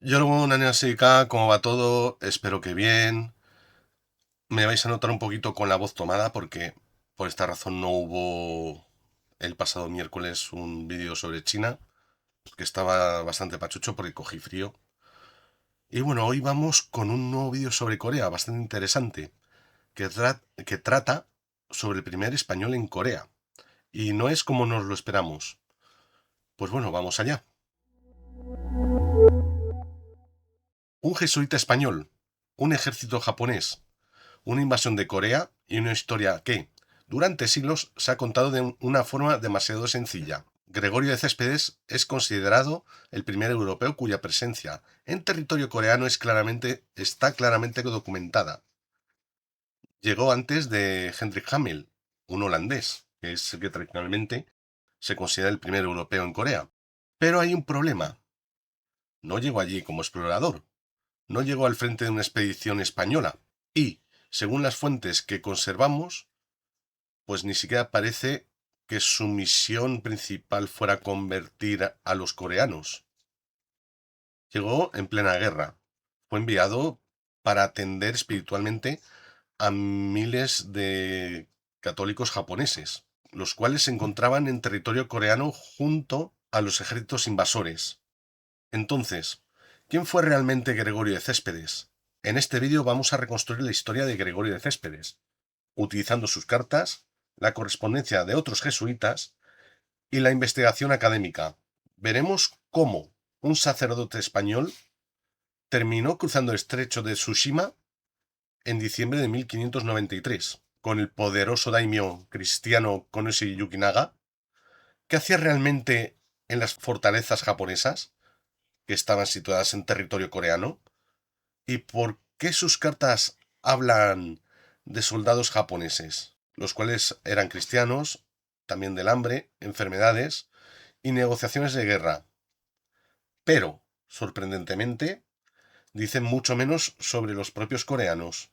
Yoro, Nanaseika, ¿cómo va todo? Espero que bien. Me vais a notar un poquito con la voz tomada porque por esta razón no hubo el pasado miércoles un vídeo sobre China, que estaba bastante pachucho porque cogí frío. Y bueno, hoy vamos con un nuevo vídeo sobre Corea, bastante interesante, que trata sobre el primer español en Corea. Y no es como nos lo esperamos. Pues bueno, vamos allá. Un jesuita español, un ejército japonés, una invasión de Corea y una historia que, durante siglos, se ha contado de una forma demasiado sencilla. Gregorio de Céspedes es considerado el primer europeo cuya presencia en territorio coreano está claramente documentada. Llegó antes de Hendrik Hamel, un holandés, que es el que tradicionalmente se considera el primer europeo en Corea. Pero hay un problema. No llegó allí como explorador, no llegó al frente de una expedición española y, según las fuentes que conservamos, pues ni siquiera parece que su misión principal fuera convertir a los coreanos. Llegó en plena guerra. Fue enviado para atender espiritualmente a miles de católicos japoneses, los cuales se encontraban en territorio coreano junto a los ejércitos invasores. Entonces, ¿quién fue realmente Gregorio de Céspedes? En este vídeo vamos a reconstruir la historia de Gregorio de Céspedes, utilizando sus cartas, la correspondencia de otros jesuitas y la investigación académica. Veremos cómo un sacerdote español terminó cruzando el estrecho de Tsushima en diciembre de 1593 con el poderoso daimyo cristiano Konoshi Yukinaga. ¿Qué hacía realmente en las fortalezas japonesas que estaban situadas en territorio coreano? ¿Y por qué sus cartas hablan de soldados japoneses, los cuales eran cristianos, también del hambre, enfermedades y negociaciones de guerra? Pero, sorprendentemente, dicen mucho menos sobre los propios coreanos,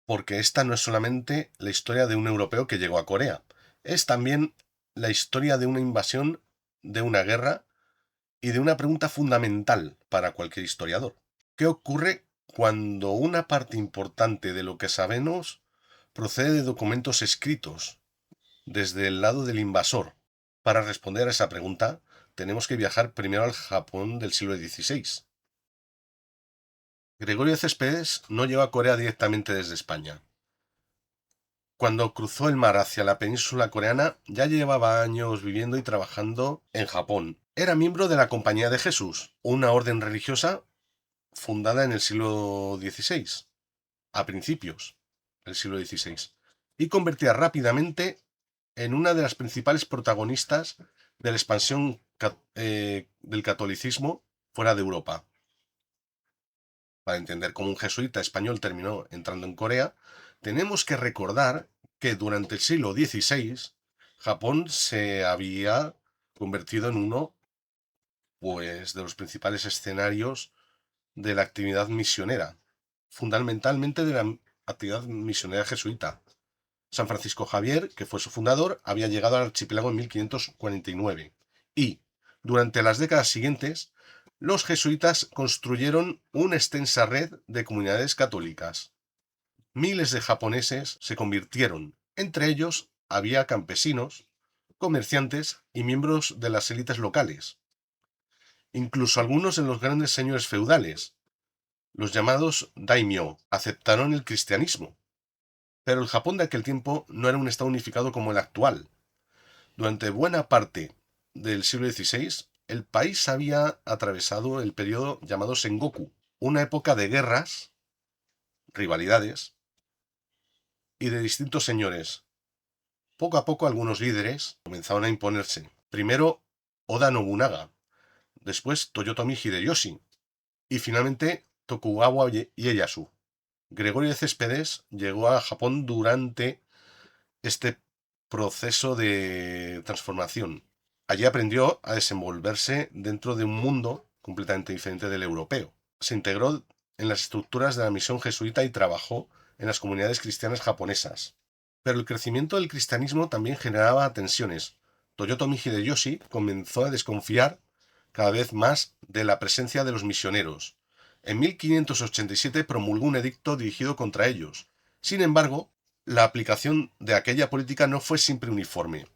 porque esta no es solamente la historia de un europeo que llegó a Corea, es también la historia de una invasión, de una guerra y de una pregunta fundamental para cualquier historiador. ¿Qué ocurre cuando una parte importante de lo que sabemos procede de documentos escritos desde el lado del invasor? Para responder a esa pregunta, tenemos que viajar primero al Japón del siglo XVI. Gregorio Céspedes no llegó a Corea directamente desde España. Cuando cruzó el mar hacia la península coreana, ya llevaba años viviendo y trabajando en Japón. Era miembro de la Compañía de Jesús, una orden religiosa fundada en el siglo XVI, a principios del siglo XVI, y convertida rápidamente en una de las principales protagonistas de la expansión del catolicismo fuera de Europa. Para entender cómo un jesuita español terminó entrando en Corea, tenemos que recordar que durante el siglo XVI Japón se había convertido en uno, pues, de los principales escenarios de la actividad misionera, fundamentalmente de la actividad misionera jesuita. San Francisco Javier, que fue su fundador, había llegado al archipiélago en 1549 y, durante las décadas siguientes, los jesuitas construyeron una extensa red de comunidades católicas. Miles de japoneses se convirtieron, entre ellos había campesinos, comerciantes y miembros de las élites locales. Incluso algunos de los grandes señores feudales, los llamados daimyo, aceptaron el cristianismo. Pero el Japón de aquel tiempo no era un estado unificado como el actual. Durante buena parte del siglo XVI, el país había atravesado el periodo llamado Sengoku, una época de guerras, rivalidades y de distintos señores. Poco a poco algunos líderes comenzaron a imponerse. Primero Oda Nobunaga, después Toyotomi Hideyoshi y finalmente Tokugawa Ieyasu. Gregorio de Céspedes llegó a Japón durante este proceso de transformación. Allí aprendió a desenvolverse dentro de un mundo completamente diferente del europeo. Se integró en las estructuras de la misión jesuita y trabajó en las comunidades cristianas japonesas. Pero el crecimiento del cristianismo también generaba tensiones. Toyotomi Hideyoshi comenzó a desconfiar cada vez más de la presencia de los misioneros, En 1587 promulgó un edicto dirigido contra ellos. Sin embargo, la aplicación de aquella política no fue siempre uniforme.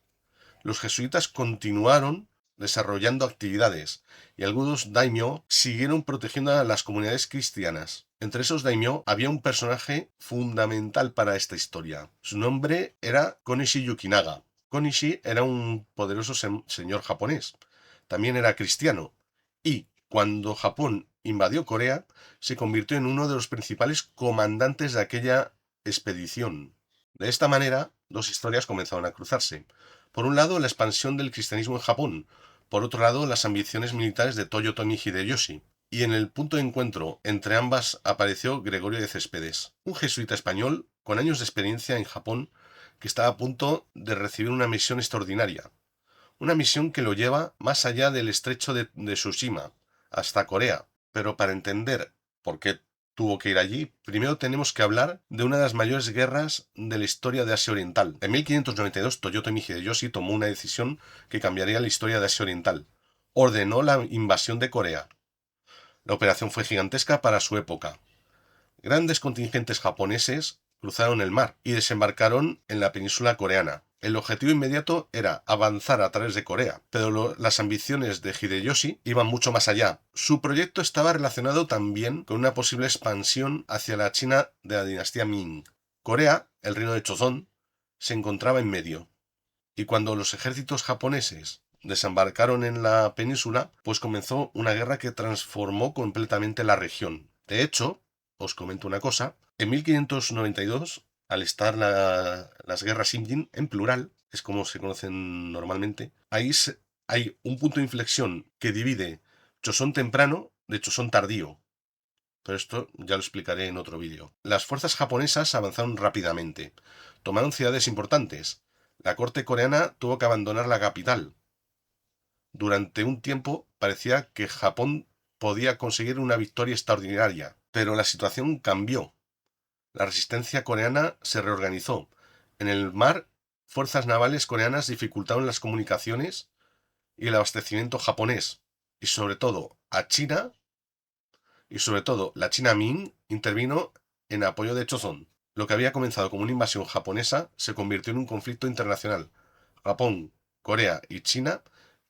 Los jesuitas continuaron desarrollando actividades y algunos daimyo siguieron protegiendo a las comunidades cristianas. Entre esos daimyo había un personaje fundamental para esta historia. Su nombre era Konishi Yukinaga. Konishi era un poderoso señor japonés. También era cristiano. Y cuando Japón invadió Corea, se convirtió en uno de los principales comandantes de aquella expedición. De esta manera, dos historias comenzaron a cruzarse. Por un lado, la expansión del cristianismo en Japón. Por otro lado, las ambiciones militares de Toyotomi Hideyoshi. Y en el punto de encuentro entre ambas apareció Gregorio de Céspedes, un jesuita español con años de experiencia en Japón que estaba a punto de recibir una misión extraordinaria. Una misión que lo lleva más allá del estrecho de Tsushima, hasta Corea. Pero para entender por qué tuvo que ir allí, primero tenemos que hablar de una de las mayores guerras de la historia de Asia Oriental. En 1592, Toyotomi Hideyoshi tomó una decisión que cambiaría la historia de Asia Oriental. Ordenó la invasión de Corea. La operación fue gigantesca para su época. Grandes contingentes japoneses cruzaron el mar y desembarcaron en la península coreana. El objetivo inmediato era avanzar a través de Corea, pero las ambiciones de Hideyoshi iban mucho más allá. Su proyecto estaba relacionado también con una posible expansión hacia la China de la dinastía Ming. Corea, el reino de Chozón, se encontraba en medio. Y cuando los ejércitos japoneses desembarcaron en la península, pues comenzó una guerra que transformó completamente la región. De hecho, os comento una cosa, en 1592, al estar las guerras Imjin, en plural, es como se conocen normalmente, ahí hay un punto de inflexión que divide Chosón temprano de Chosón tardío. Pero esto ya lo explicaré en otro vídeo. Las fuerzas japonesas avanzaron rápidamente. Tomaron ciudades importantes. La corte coreana tuvo que abandonar la capital. Durante un tiempo parecía que Japón podía conseguir una victoria extraordinaria, pero la situación cambió. La resistencia coreana se reorganizó. En el mar, fuerzas navales coreanas dificultaron las comunicaciones y el abastecimiento japonés, y sobre todo la China Ming intervino en apoyo de Chozón. Lo que había comenzado como una invasión japonesa se convirtió en un conflicto internacional. Japón, Corea y China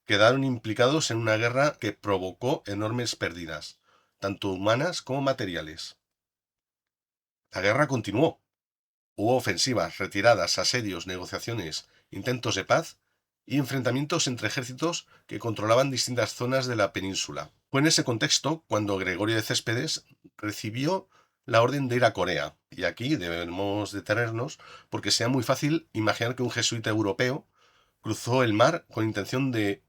quedaron implicados en una guerra que provocó enormes pérdidas, tanto humanas como materiales. La guerra continuó. Hubo ofensivas, retiradas, asedios, negociaciones, intentos de paz y enfrentamientos entre ejércitos que controlaban distintas zonas de la península. Fue en ese contexto cuando Gregorio de Céspedes recibió la orden de ir a Corea. Y aquí debemos detenernos porque sea muy fácil imaginar que un jesuita europeo cruzó el mar con intención de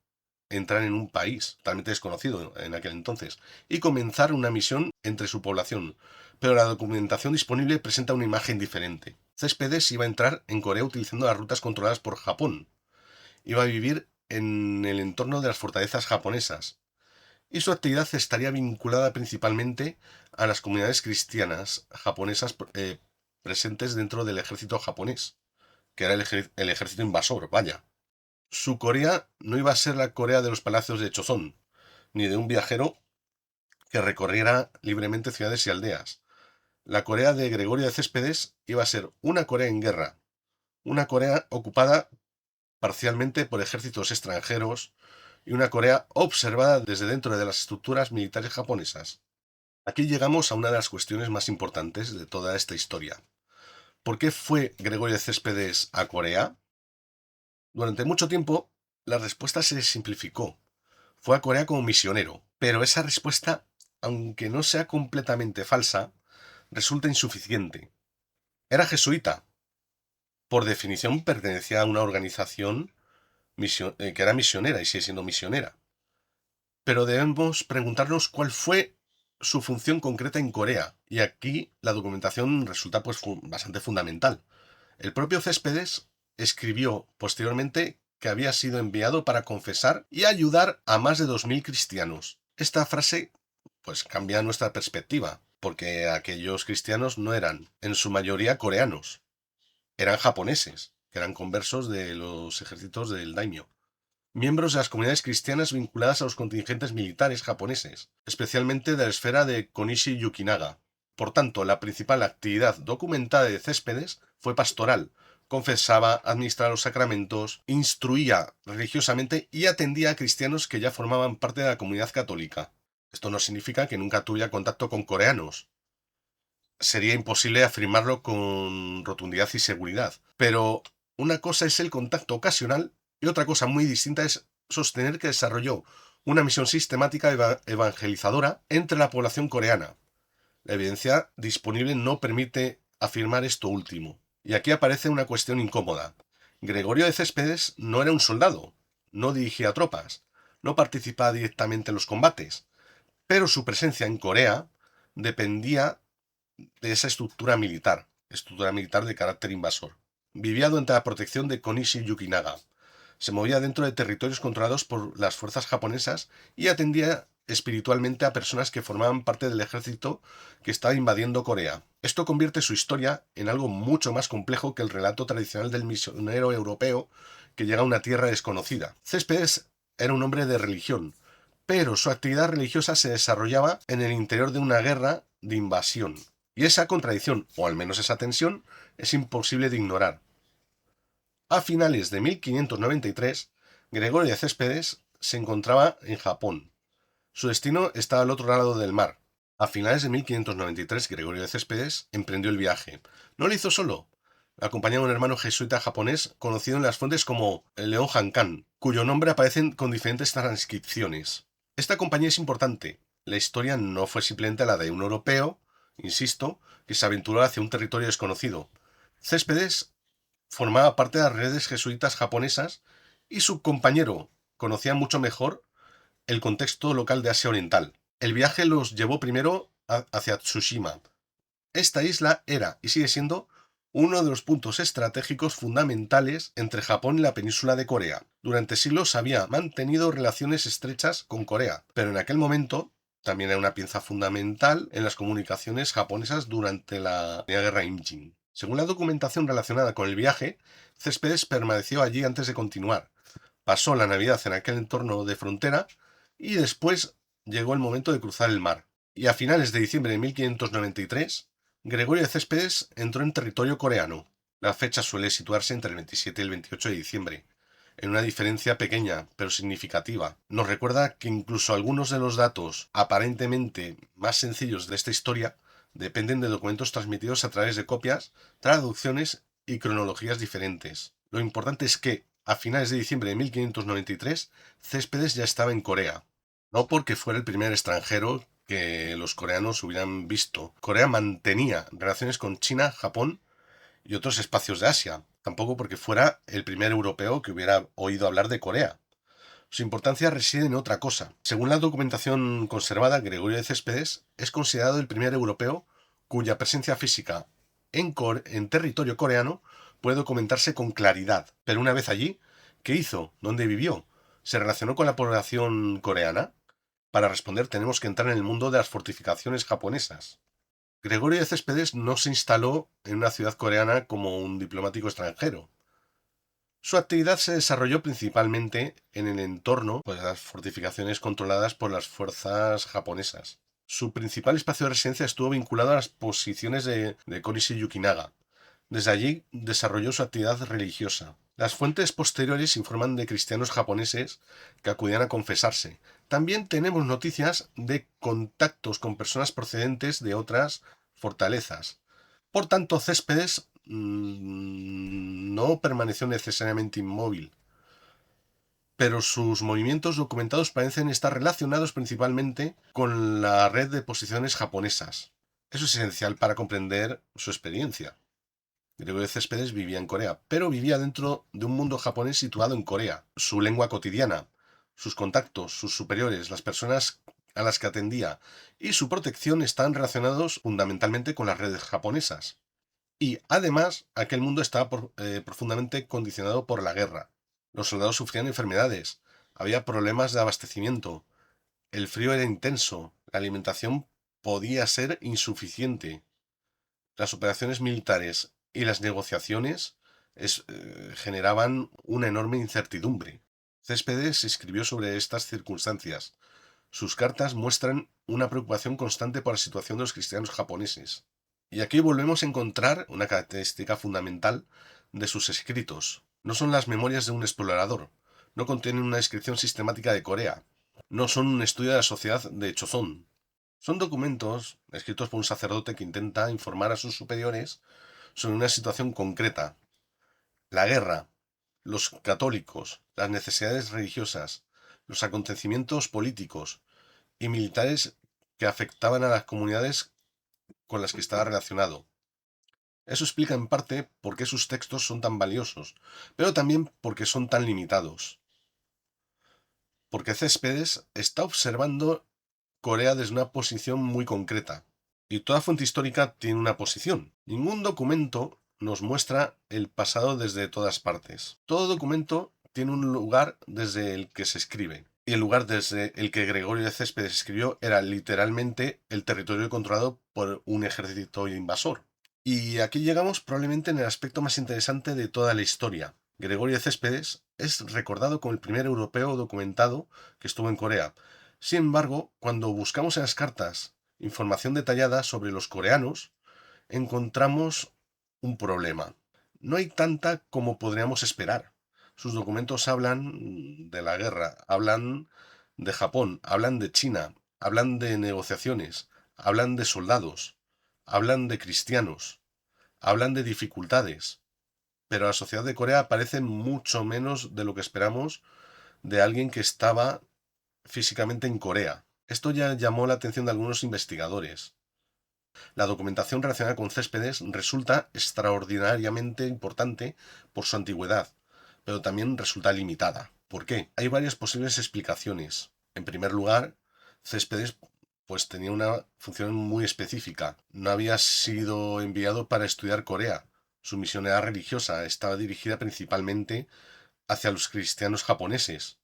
entrar en un país totalmente desconocido en aquel entonces y comenzar una misión entre su población. Pero la documentación disponible presenta una imagen diferente. Céspedes iba a entrar en Corea utilizando las rutas controladas por Japón. Iba a vivir en el entorno de las fortalezas japonesas. Y su actividad estaría vinculada principalmente a las comunidades cristianas japonesas presentes dentro del ejército japonés, que era el ejército invasor, vaya. Su Corea no iba a ser la Corea de los palacios de Chozón, ni de un viajero que recorriera libremente ciudades y aldeas. La Corea de Gregorio de Céspedes iba a ser una Corea en guerra, una Corea ocupada parcialmente por ejércitos extranjeros y una Corea observada desde dentro de las estructuras militares japonesas. Aquí llegamos a una de las cuestiones más importantes de toda esta historia. ¿Por qué fue Gregorio de Céspedes a Corea? Durante mucho tiempo, la respuesta se simplificó. Fue a Corea como misionero, pero esa respuesta, aunque no sea completamente falsa, resulta insuficiente. Era jesuita. Por definición pertenecía a una organización que era misionera y sigue siendo misionera. Pero debemos preguntarnos cuál fue su función concreta en Corea. Y aquí la documentación resulta pues bastante fundamental. El propio Céspedes escribió posteriormente que había sido enviado para confesar y ayudar a más de 2000 cristianos. Esta frase pues cambia nuestra perspectiva, porque aquellos cristianos no eran en su mayoría coreanos, eran japoneses, que eran conversos de los ejércitos del daimyo. miembros de las comunidades cristianas vinculadas a los contingentes militares japoneses, especialmente de la esfera de Konishi Yukinaga. Por tanto, la principal actividad documentada de Céspedes fue pastoral. Confesaba, administraba los sacramentos, instruía religiosamente y atendía a cristianos que ya formaban parte de la comunidad católica. Esto no significa que nunca tuviera contacto con coreanos. Sería imposible afirmarlo con rotundidad y seguridad. Pero una cosa es el contacto ocasional y otra cosa muy distinta es sostener que desarrolló una misión sistemática evangelizadora entre la población coreana. La evidencia disponible no permite afirmar esto último. Y aquí aparece una cuestión incómoda. Gregorio de Céspedes no era un soldado, no dirigía tropas, no participaba directamente en los combates, pero su presencia en Corea dependía de esa estructura militar de carácter invasor. Vivía durante la protección de Konishi Yukinaga. Se movía dentro de territorios controlados por las fuerzas japonesas y atendía espiritualmente a personas que formaban parte del ejército que estaba invadiendo Corea. Esto convierte su historia en algo mucho más complejo que el relato tradicional del misionero europeo que llega a una tierra desconocida. Céspedes era un hombre de religión, pero su actividad religiosa se desarrollaba en el interior de una guerra de invasión. Y esa contradicción, o al menos esa tensión, es imposible de ignorar. A finales de 1593, Gregorio de Céspedes se encontraba en Japón. Su destino estaba al otro lado del mar. A finales de 1593, Gregorio de Céspedes emprendió el viaje. No lo hizo solo. Le acompañaba un hermano jesuita japonés conocido en las fuentes como el León Hankan, cuyo nombre aparece con diferentes transcripciones. Esta compañía es importante. La historia no fue simplemente la de un europeo, insisto, que se aventuró hacia un territorio desconocido. Céspedes formaba parte de las redes jesuitas japonesas y su compañero conocía mucho mejor el contexto local de Asia Oriental. El viaje los llevó primero hacia Tsushima. Esta isla era y sigue siendo uno de los puntos estratégicos fundamentales entre Japón y la península de Corea. Durante siglos había mantenido relaciones estrechas con Corea, pero en aquel momento también era una pieza fundamental en las comunicaciones japonesas durante la guerra Imjin. Según la documentación relacionada con el viaje, Céspedes permaneció allí antes de continuar. Pasó la Navidad en aquel entorno de frontera y después llegó el momento de cruzar el mar. Y a finales de diciembre de 1593, Gregorio de Céspedes entró en territorio coreano. La fecha suele situarse entre el 27 y el 28 de diciembre, en una diferencia pequeña pero significativa. Nos recuerda que incluso algunos de los datos aparentemente más sencillos de esta historia dependen de documentos transmitidos a través de copias, traducciones y cronologías diferentes. Lo importante es que, a finales de diciembre de 1593, Céspedes ya estaba en Corea. No porque fuera el primer extranjero que los coreanos hubieran visto. Corea mantenía relaciones con China, Japón y otros espacios de Asia. Tampoco porque fuera el primer europeo que hubiera oído hablar de Corea. Su importancia reside en otra cosa. Según la documentación conservada, Gregorio de Céspedes es considerado el primer europeo cuya presencia física en territorio coreano puede documentarse con claridad. Pero una vez allí, ¿qué hizo? ¿Dónde vivió? ¿Se relacionó con la población coreana? Para responder tenemos que entrar en el mundo de las fortificaciones japonesas. Gregorio de Céspedes no se instaló en una ciudad coreana como un diplomático extranjero. Su actividad se desarrolló principalmente en el entorno de las fortificaciones controladas por las fuerzas japonesas. Su principal espacio de residencia estuvo vinculado a las posiciones de Konishi Yukinaga. Desde allí desarrolló su actividad religiosa. Las fuentes posteriores informan de cristianos japoneses que acudían a confesarse. También tenemos noticias de contactos con personas procedentes de otras fortalezas. Por tanto, Céspedes no permaneció necesariamente inmóvil, pero sus movimientos documentados parecen estar relacionados principalmente con la red de posiciones japonesas. Eso es esencial para comprender su experiencia. Gregorio Céspedes vivía en Corea, pero vivía dentro de un mundo japonés situado en Corea. Su lengua cotidiana, sus contactos, sus superiores, las personas a las que atendía y su protección están relacionados fundamentalmente con las redes japonesas. Y además, aquel mundo estaba profundamente condicionado por la guerra. Los soldados sufrían enfermedades, había problemas de abastecimiento, el frío era intenso, la alimentación podía ser insuficiente. Las operaciones militares y las negociaciones generaban una enorme incertidumbre. Céspedes escribió sobre estas circunstancias. Sus cartas muestran una preocupación constante por la situación de los cristianos japoneses. Y aquí volvemos a encontrar una característica fundamental de sus escritos. No son las memorias de un explorador, no contienen una descripción sistemática de Corea, no son un estudio de la sociedad de Chozón. Son documentos escritos por un sacerdote que intenta informar a sus superiores sobre una situación concreta. La guerra, los católicos, las necesidades religiosas, los acontecimientos políticos y militares que afectaban a las comunidades con las que estaba relacionado. Eso explica en parte por qué sus textos son tan valiosos, pero también porque son tan limitados. Porque Céspedes está observando Corea desde una posición muy concreta. Y toda fuente histórica tiene una posición. Ningún documento nos muestra el pasado desde todas partes. Todo documento tiene un lugar desde el que se escribe. Y el lugar desde el que Gregorio de Céspedes escribió era literalmente el territorio controlado por un ejército invasor. Y aquí llegamos probablemente en el aspecto más interesante de toda la historia. Gregorio de Céspedes es recordado como el primer europeo documentado que estuvo en Corea. Sin embargo, cuando buscamos en las cartas información detallada sobre los coreanos, encontramos un problema. No hay tanta como podríamos esperar. Sus documentos hablan de la guerra, hablan de Japón, hablan de China, hablan de negociaciones, hablan de soldados, hablan de cristianos, hablan de dificultades. Pero la sociedad de Corea parece mucho menos de lo que esperamos de alguien que estaba físicamente en Corea. Esto ya llamó la atención de algunos investigadores. La documentación relacionada con Céspedes resulta extraordinariamente importante por su antigüedad, pero también resulta limitada. ¿Por qué? Hay varias posibles explicaciones. En primer lugar, Céspedes tenía una función muy específica. No había sido enviado para estudiar Corea. Su misión era religiosa, estaba dirigida principalmente hacia los cristianos japoneses.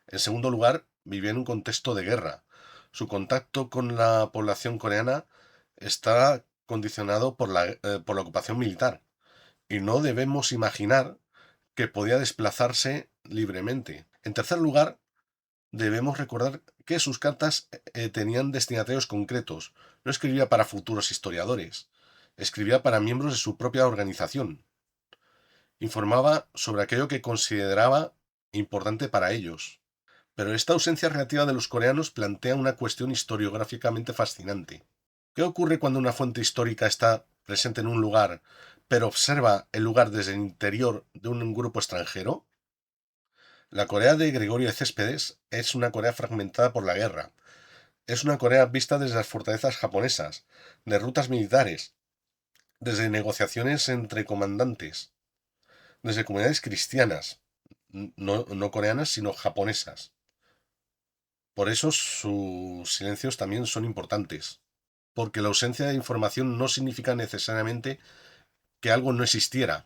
En segundo lugar, vivía en un contexto de guerra. Su contacto con la población coreana está condicionado por la ocupación militar, y no debemos imaginar que podía desplazarse libremente. En tercer lugar, debemos recordar que sus cartas tenían destinatarios concretos. No escribía para futuros historiadores, escribía para miembros de su propia organización. Informaba sobre aquello que consideraba importante para ellos. Pero esta ausencia relativa de los coreanos plantea una cuestión historiográficamente fascinante. ¿Qué ocurre cuando una fuente histórica está presente en un lugar, pero observa el lugar desde el interior de un grupo extranjero? La Corea de Gregorio de Céspedes es una Corea fragmentada por la guerra. Es una Corea vista desde las fortalezas japonesas, de rutas militares, desde negociaciones entre comandantes, desde comunidades cristianas, no coreanas, sino japonesas. Por eso sus silencios también son importantes, porque la ausencia de información no significa necesariamente que algo no existiera.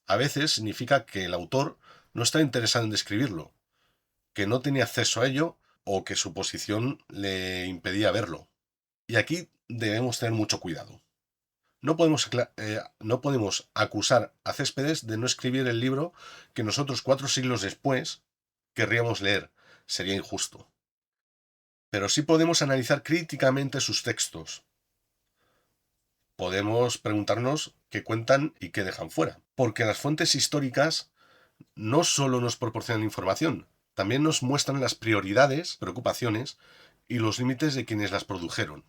A veces significa que el autor no está interesado en describirlo, que no tenía acceso a ello o que su posición le impedía verlo. Y aquí debemos tener mucho cuidado. No podemos acusar a Céspedes de no escribir el libro que nosotros 4 siglos después querríamos leer. Sería injusto. Pero sí podemos analizar críticamente sus textos. Podemos preguntarnos qué cuentan y qué dejan fuera. Porque las fuentes históricas no solo nos proporcionan información, también nos muestran las prioridades, preocupaciones y los límites de quienes las produjeron.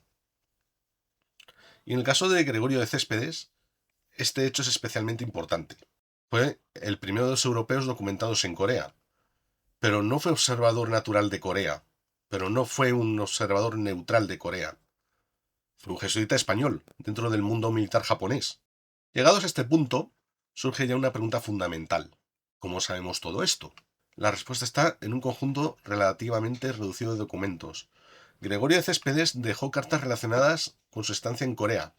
Y en el caso de Gregorio de Céspedes, este hecho es especialmente importante. Fue el primero de los europeos documentados en Corea, pero no fue observador natural de Corea, pero no fue un observador neutral de Corea. Fue un jesuita español dentro del mundo militar japonés. Llegados a este punto, surge ya una pregunta fundamental. ¿Cómo sabemos todo esto? La respuesta está en un conjunto relativamente reducido de documentos. Gregorio de Céspedes dejó cartas relacionadas con su estancia en Corea,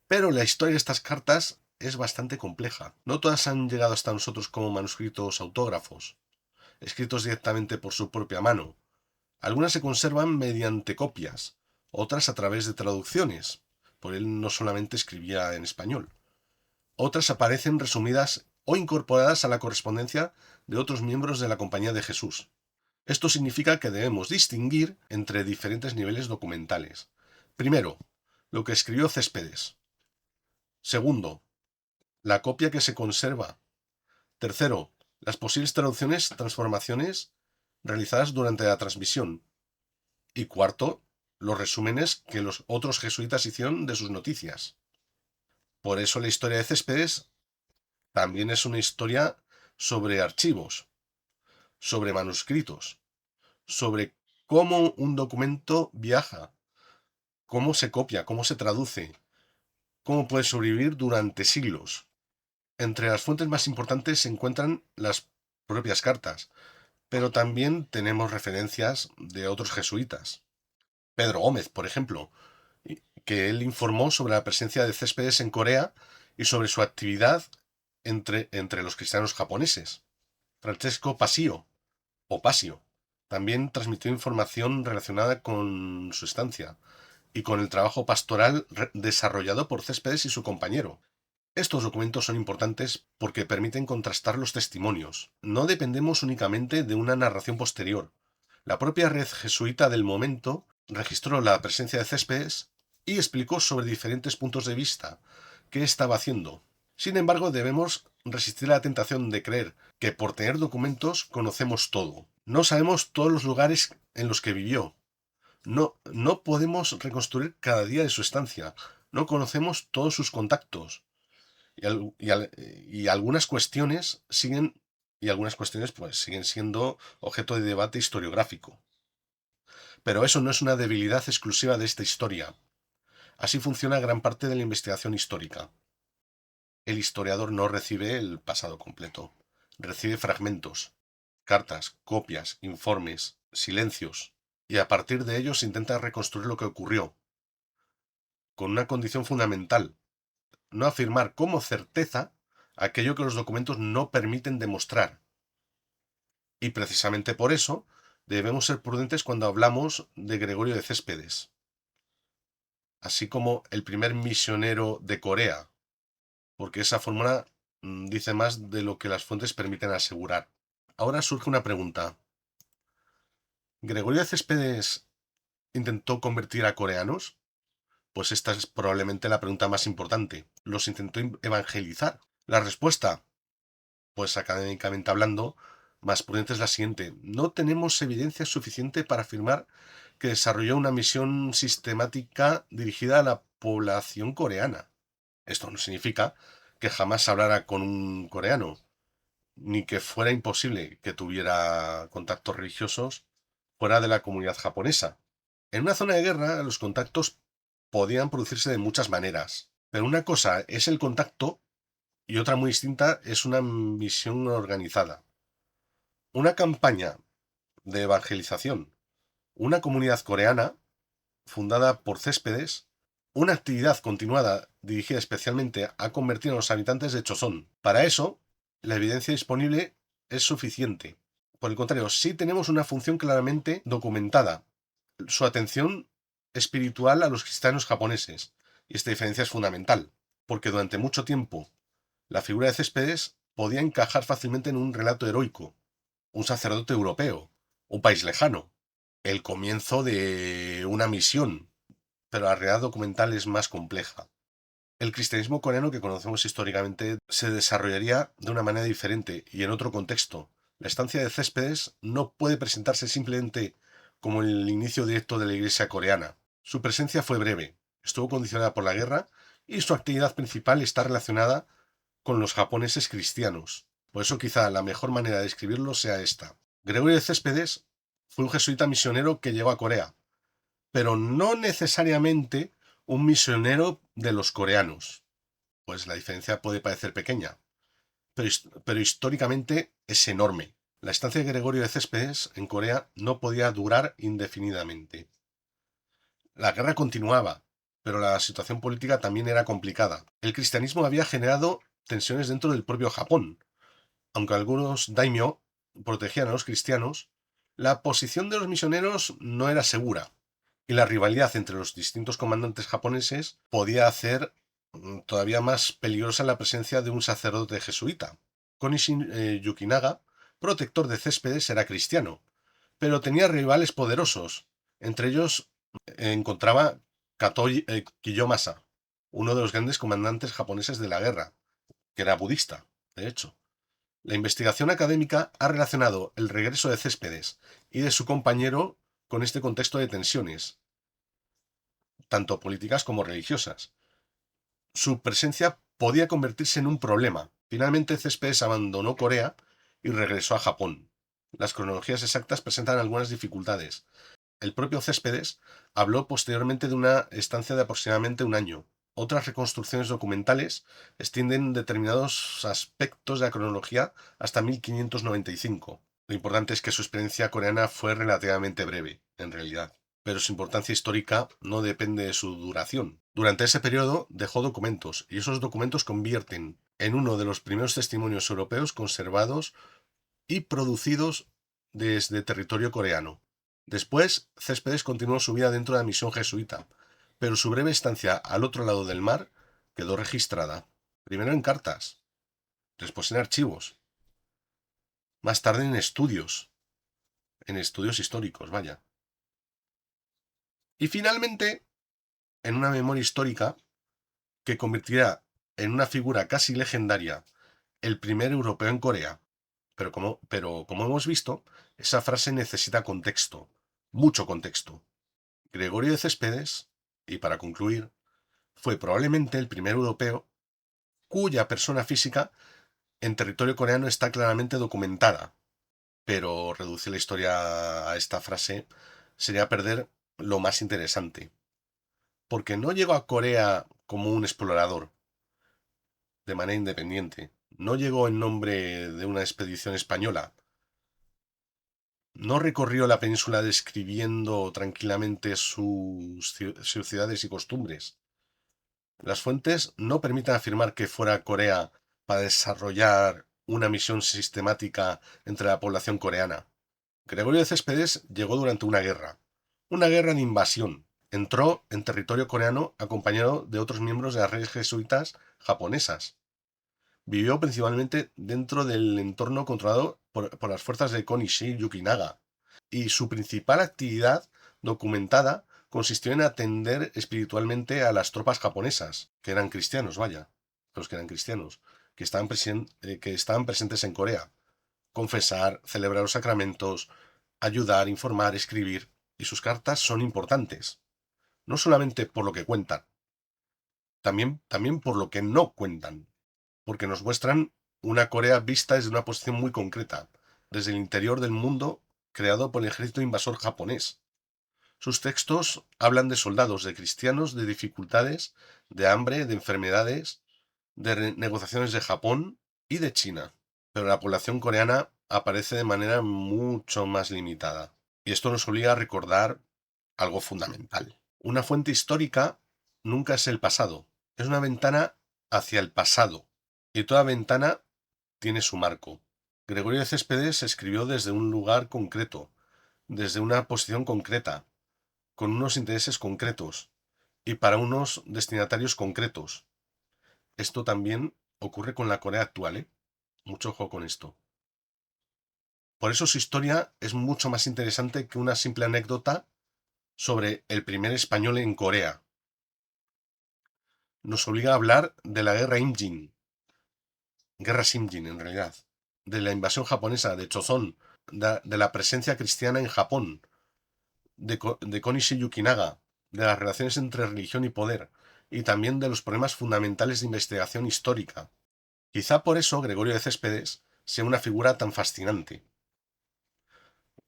pero la historia de estas cartas es bastante compleja. No todas han llegado hasta nosotros como manuscritos autógrafos, escritos directamente por su propia mano. Algunas se conservan mediante copias, otras a través de traducciones, por él no solamente escribía en español. Otras aparecen resumidas o incorporadas a la correspondencia de otros miembros de la Compañía de Jesús. Esto significa que debemos distinguir entre diferentes niveles documentales. Primero, lo que escribió Céspedes. Segundo, la copia que se conserva. Tercero, las posibles transformaciones realizadas durante la transmisión. Y cuarto, los resúmenes que los otros jesuitas hicieron de sus noticias. Por eso la historia de Céspedes también es una historia sobre archivos, sobre manuscritos, sobre cómo un documento viaja, cómo se copia, cómo se traduce, cómo puede sobrevivir durante siglos. Entre las fuentes más importantes se encuentran las propias cartas, pero también tenemos referencias de otros jesuitas. Pedro Gómez, por ejemplo, que él informó sobre la presencia de Céspedes en Corea y sobre su actividad entre los cristianos japoneses. Francesco Pasio, también transmitió información relacionada con su estancia y con el trabajo pastoral desarrollado por Céspedes y su compañero. Estos documentos son importantes porque permiten contrastar los testimonios. No dependemos únicamente de una narración posterior. La propia red jesuita del momento registró la presencia de Céspedes y explicó sobre diferentes puntos de vista qué estaba haciendo. Sin embargo, debemos resistir a la tentación de creer que por tener documentos conocemos todo. No sabemos todos los lugares en los que vivió. No podemos reconstruir cada día de su estancia. No conocemos todos sus contactos. Y algunas cuestiones siguen siendo objeto de debate historiográfico. Pero eso no es una debilidad exclusiva de esta historia. Así funciona gran parte de la investigación histórica. El historiador no recibe el pasado completo, recibe fragmentos, cartas, copias, informes, silencios, y a partir de ellos intenta reconstruir lo que ocurrió, con una condición fundamental: no afirmar como certeza aquello que los documentos no permiten demostrar. Y precisamente por eso debemos ser prudentes cuando hablamos de Gregorio de Céspedes, así como el primer misionero de Corea, porque esa fórmula dice más de lo que las fuentes permiten asegurar. Ahora surge una pregunta. ¿Gregorio de Céspedes intentó convertir a coreanos? Pues esta es probablemente la pregunta más importante. ¿Los intentó evangelizar? La respuesta, pues académicamente hablando, más prudente es la siguiente: no tenemos evidencia suficiente para afirmar que desarrolló una misión sistemática dirigida a la población coreana. Esto no significa que jamás hablara con un coreano, ni que fuera imposible que tuviera contactos religiosos fuera de la comunidad japonesa. En una zona de guerra, los contactos podían producirse de muchas maneras, pero una cosa es el contacto y otra muy distinta es una misión organizada. Una campaña de evangelización, una comunidad coreana fundada por Céspedes, una actividad continuada dirigida especialmente a convertir a los habitantes de Choson. Para eso, la evidencia disponible es suficiente. Por el contrario, sí tenemos una función claramente documentada: su atención espiritual a los cristianos japoneses. Y esta diferencia es fundamental, porque durante mucho tiempo la figura de Céspedes podía encajar fácilmente en un relato heroico: un sacerdote europeo, un país lejano, el comienzo de una misión, pero la realidad documental es más compleja. El cristianismo coreano que conocemos históricamente se desarrollaría de una manera diferente y en otro contexto. La estancia de Céspedes no puede presentarse simplemente como el inicio directo de la Iglesia coreana. Su presencia fue breve, estuvo condicionada por la guerra y su actividad principal está relacionada con los japoneses cristianos. Por eso quizá la mejor manera de describirlo sea esta. Gregorio de Céspedes fue un jesuita misionero que llegó a Corea, pero no necesariamente un misionero de los coreanos, pues la diferencia puede parecer pequeña, pero históricamente es enorme. La estancia de Gregorio de Céspedes en Corea no podía durar indefinidamente. La guerra continuaba, pero la situación política también era complicada. El cristianismo había generado tensiones dentro del propio Japón. Aunque algunos daimyo protegían a los cristianos, la posición de los misioneros no era segura, y la rivalidad entre los distintos comandantes japoneses podía hacer todavía más peligrosa la presencia de un sacerdote jesuita. Konishi Yukinaga, protector de Céspedes, era cristiano, pero tenía rivales poderosos. Entre ellos encontraba Kiyomasa, uno de los grandes comandantes japoneses de la guerra, que era budista, de hecho. La investigación académica ha relacionado el regreso de Céspedes y de su compañero con este contexto de tensiones, tanto políticas como religiosas. Su presencia podía convertirse en un problema. Finalmente, Céspedes abandonó Corea y regresó a Japón. Las cronologías exactas presentan algunas dificultades. El propio Céspedes habló posteriormente de una estancia de aproximadamente un año. Otras reconstrucciones documentales extienden determinados aspectos de la cronología hasta 1595. Lo importante es que su experiencia coreana fue relativamente breve, en realidad, pero su importancia histórica no depende de su duración. Durante ese periodo dejó documentos, y esos documentos convierten en uno de los primeros testimonios europeos conservados y producidos desde territorio coreano. Después, Céspedes continuó su vida dentro de la misión jesuita, pero su breve estancia al otro lado del mar quedó registrada, primero en cartas, después en archivos, más tarde en estudios históricos, vaya. Y finalmente, en una memoria histórica que convertirá en una figura casi legendaria el primer europeo en Corea. Pero como hemos visto, esa frase necesita contexto, mucho contexto. Gregorio de Céspedes, y para concluir, fue probablemente el primer europeo cuya persona física en territorio coreano está claramente documentada. Pero reducir la historia a esta frase sería perder lo más interesante. Porque no llegó a Corea como un explorador, de manera independiente. No llegó en nombre de una expedición española. No recorrió la península describiendo tranquilamente sus ciudades y costumbres. Las fuentes no permiten afirmar que fuera a Corea para desarrollar una misión sistemática entre la población coreana. Gregorio de Céspedes llegó durante una guerra de invasión. Entró en territorio coreano acompañado de otros miembros de las redes jesuitas japonesas. Vivió principalmente dentro del entorno controlado por las fuerzas de Konishi Yukinaga, y su principal actividad documentada consistió en atender espiritualmente a las tropas japonesas, que eran cristianos, vaya, los que eran cristianos, que estaban presentes en Corea. Confesar, celebrar los sacramentos, ayudar, informar, escribir, y sus cartas son importantes, no solamente por lo que cuentan, también por lo que no cuentan, porque nos muestran una Corea vista desde una posición muy concreta, desde el interior del mundo creado por el ejército invasor japonés. Sus textos hablan de soldados, de cristianos, de dificultades, de hambre, de enfermedades, de negociaciones de Japón y de China. Pero la población coreana aparece de manera mucho más limitada. Y esto nos obliga a recordar algo fundamental. Una fuente histórica nunca es el pasado, es una ventana hacia el pasado. Y toda ventana tiene su marco. Gregorio de Céspedes escribió desde un lugar concreto, desde una posición concreta, con unos intereses concretos y para unos destinatarios concretos. Esto también ocurre con la Corea actual, ¿eh? Mucho ojo con esto. Por eso su historia es mucho más interesante que una simple anécdota sobre el primer español en Corea. Nos obliga a hablar de la guerra Imjin, guerra Simjin en realidad, de la invasión japonesa, de Chozón, de la presencia cristiana en Japón, de Konishi Yukinaga, de las relaciones entre religión y poder, y también de los problemas fundamentales de investigación histórica. Quizá por eso Gregorio de Céspedes sea una figura tan fascinante,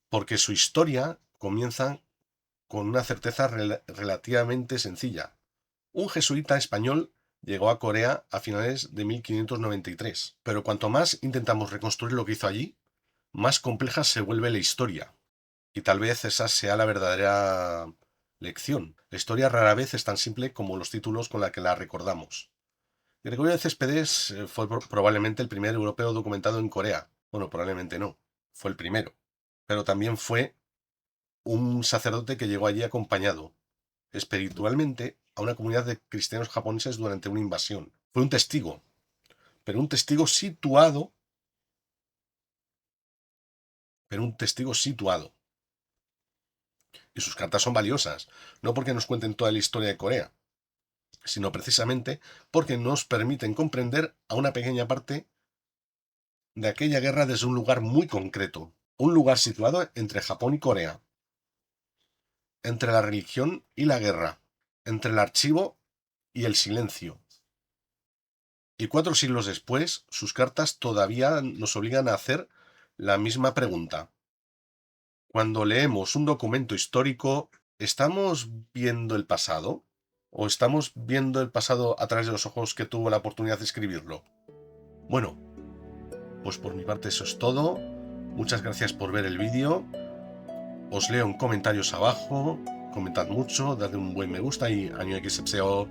porque su historia comienza con una certeza relativamente sencilla. Un jesuita español llegó a Corea a finales de 1593, pero cuanto más intentamos reconstruir lo que hizo allí, más compleja se vuelve la historia. Y tal vez esa sea la verdadera lección. La historia rara vez es tan simple como los títulos con la que la recordamos. Gregorio de Céspedes fue probablemente el primer europeo documentado en Corea. Bueno, probablemente no, fue el primero. Pero también fue un sacerdote que llegó allí acompañado, espiritualmente, a una comunidad de cristianos japoneses durante una invasión. Fue un testigo, pero un testigo situado pero un testigo situado. Y sus cartas son valiosas, no porque nos cuenten toda la historia de Corea, sino precisamente porque nos permiten comprender a una pequeña parte de aquella guerra desde un lugar muy concreto, un lugar situado entre Japón y Corea, entre la religión y la guerra, entre el archivo y el silencio. Y 4 siglos después, sus cartas todavía nos obligan a hacer la misma pregunta. Cuando leemos un documento histórico, ¿estamos viendo el pasado? ¿O estamos viendo el pasado a través de los ojos que tuvo la oportunidad de escribirlo? Bueno, pues por mi parte eso es todo. Muchas gracias por ver el vídeo. Os leo en comentarios abajo. Comentad mucho, dadle un buen me gusta y año XSEO.